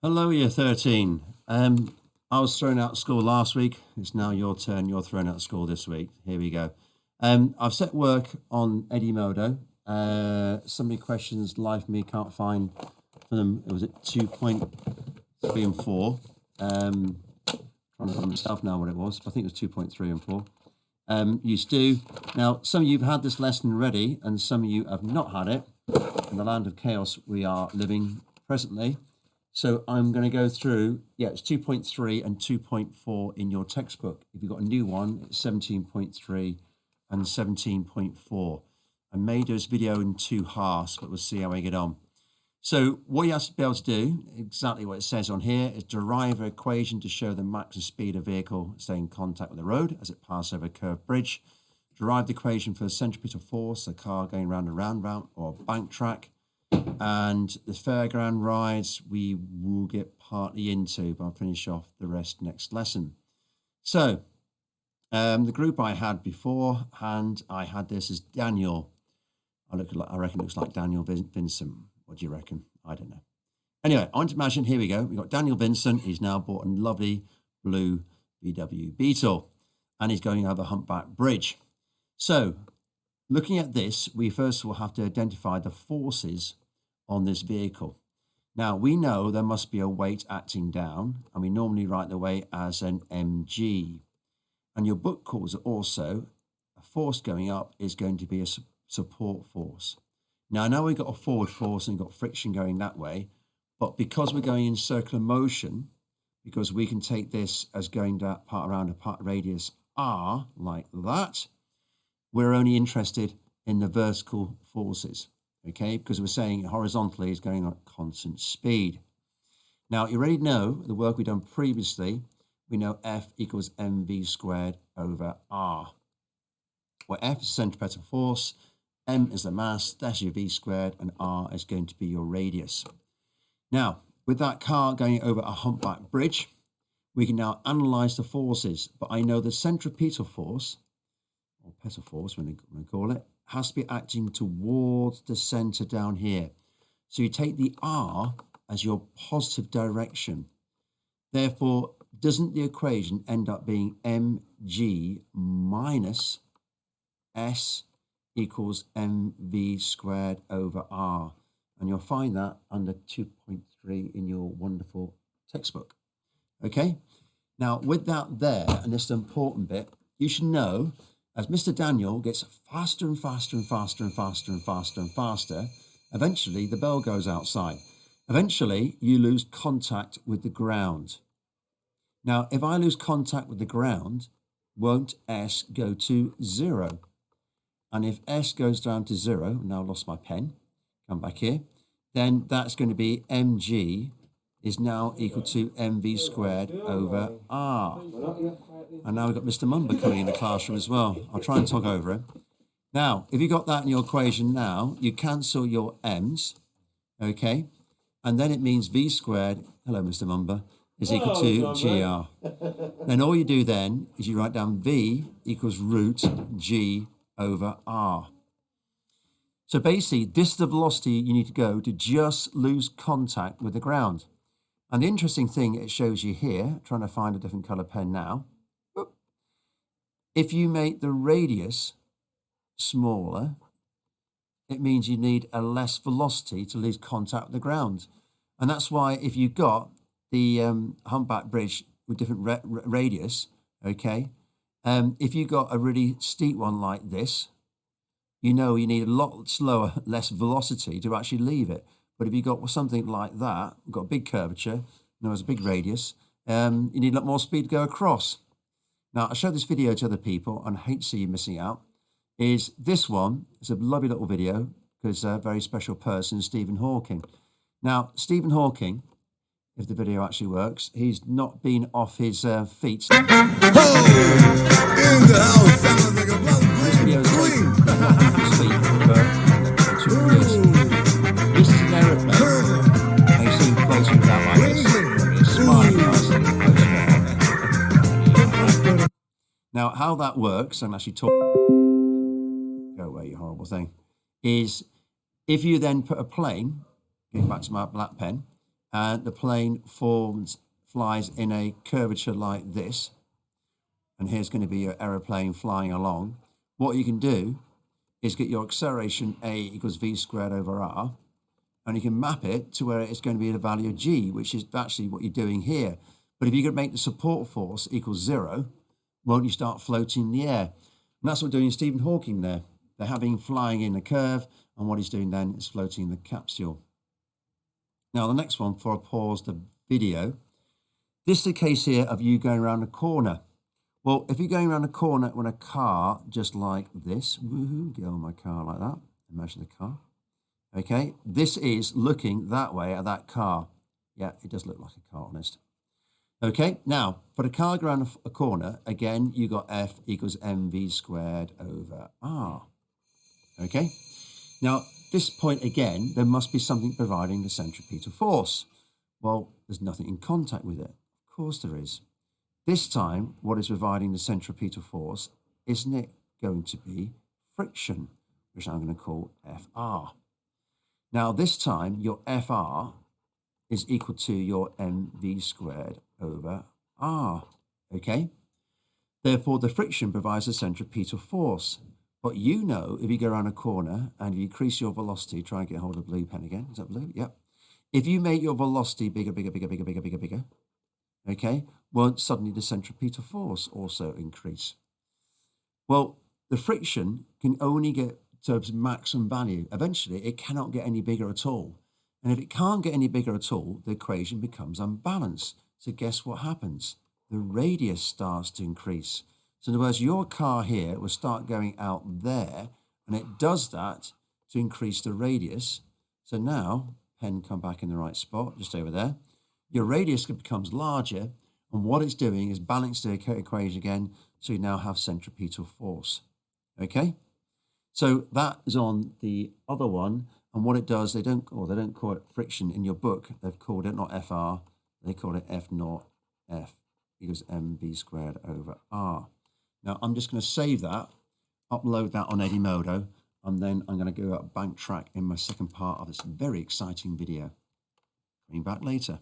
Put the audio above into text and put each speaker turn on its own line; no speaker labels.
Hello, year 13. I was thrown out of school last week. It's now your turn. You're thrown out of school this week. Here we go. I've set work on Edimodo. So many questions life me can't find for them. It was at 2.3 and 4. Trying to remember myself now what it was. I think it was 2.3 and 4. You do. Now, some of you have had this lesson already, and some of you have not had it. In the land of chaos we are living presently. So I'm going to go through, it's 2.3 and 2.4 in your textbook. If you've got a new one, it's 17.3 and 17.4. I may do this video in two halves, but we'll see how I get on. So what you have to be able to do, exactly what it says on here, is derive an equation to show the maximum speed of a vehicle staying in contact with the road as it passes over a curved bridge. Derive the equation for the centripetal force, a car going round and round or a bank track. And the fairground rides we will get partly into, but I'll finish off the rest next lesson. So the group I had beforehand, I had this as Daniel. I reckon it looks like Daniel Vincent. What do you reckon? I don't know. Anyway, I want to imagine, here we go. We've got Daniel Vincent. He's now bought a lovely blue VW Beetle, and he's going over Humpback Bridge. So looking at this, we first of all have to identify the forces on this vehicle. Now, we know there must be a weight acting down, and we normally write the weight as an mg. And your book calls it also a force going up is going to be a support force. Now, I know we've got a forward force and got friction going that way, but because we're going in circular motion, because we can take this as going that part around a part radius r like that, we're only interested in the vertical forces, okay? Because we're saying horizontally is going at constant speed. Now, you already know the work we've done previously. We know F equals mv squared over r, where F is centripetal force, m is the mass, that's your v squared, and r is going to be your radius. Now, with that car going over a humpback bridge, we can now analyze the forces, but I know the centripetal force, or petal force, when they call it, has to be acting towards the center down here. So you take the r as your positive direction. Therefore, doesn't the equation end up being mg minus s equals mv squared over r? And you'll find that under 2.3 in your wonderful textbook. Okay? Now, with that there, and this is the important bit, you should know as Mr. Daniel gets faster and faster and faster and faster and faster and faster, eventually the bell goes outside. Eventually, you lose contact with the ground. Now, if I lose contact with the ground, won't S go to 0? And if S goes down to 0, now I've lost my pen, come back here, then that's going to be mg is now equal to mv squared over r. And now we've got Mr. Mumba coming in the classroom as well. I'll try and talk over him. Now, if you got that in your equation now, you cancel your m's, okay? And then it means v squared, hello, Mr. Mumba, is equal to gr. Then all you do then is you write down v equals root g over r. So basically, this is the velocity you need to go to just lose contact with the ground. And the interesting thing it shows you here, trying to find a different color pen now, if you make the radius smaller, it means you need a less velocity to lose contact with the ground. And that's why if you've got the humpback bridge with different radius, okay, if you've got a really steep one like this, you know you need a lot slower, less velocity to actually leave it. But if you've got something like that, we've got a big curvature, there's a big radius, you need a lot more speed to go across. Now, I showed this video to other people, and I hate to see you missing out, is this one. It's a lovely little video, because a very special person, Stephen Hawking. Now, Stephen Hawking, if the video actually works, he's not been off his feet. This video is taken off his feet for 2 years. This is an aeroplane. They seem closer without like this. It's smiling nicely closer. Now, how that works, I'm actually talking. Go away, you horrible thing. Is if you then put a plane, getting back to my black pen, and the plane flies in a curvature like this, and here's going to be your aeroplane flying along, what you can do is get your acceleration A equals v squared over r, and you can map it to where it's going to be the value of g, which is actually what you're doing here. But if you could make the support force equals 0, won't you start floating in the air? And that's what we're doing Stephen Hawking there. They're having flying in a curve, and what he's doing then is floating in the capsule. Now, the next one, before I pause the video, this is the case here of you going around a corner. Well, if you're going around a corner with a car just like this, woohoo, get on my car like that, imagine the car. Okay, this is looking that way at that car. Yeah, it does look like a car, honest. Okay, now, for the car around a corner, again, you got F equals mv squared over r. Okay, now, this point again, there must be something providing the centripetal force. Well, there's nothing in contact with it. Of course there is. This time, what is providing the centripetal force, isn't it going to be friction, which I'm going to call Fr. Now, this time, your Fr is equal to your mv squared over r, okay? Therefore, the friction provides the centripetal force. But you know, if you go around a corner and you increase your velocity, try and get hold of blue pen again. Is that blue? Yep. If you make your velocity bigger, okay, won't suddenly the centripetal force also increase? Well, the friction can only get to its maximum value. Eventually, it cannot get any bigger at all. And if it can't get any bigger at all, the equation becomes unbalanced. So guess what happens? The radius starts to increase. So in other words, your car here will start going out there, and it does that to increase the radius. So now, pen come back in the right spot, just over there. Your radius becomes larger, and what it's doing is balance the equation again, so you now have centripetal force. Okay? So that is on the other one, and what it does, they don't call it friction in your book. They've called it not FR, they call it F naught F equals mv squared over r. Now, I'm just going to save that, upload that on Edimodo, and then I'm going to go backtrack in my second part of this very exciting video. Coming back later.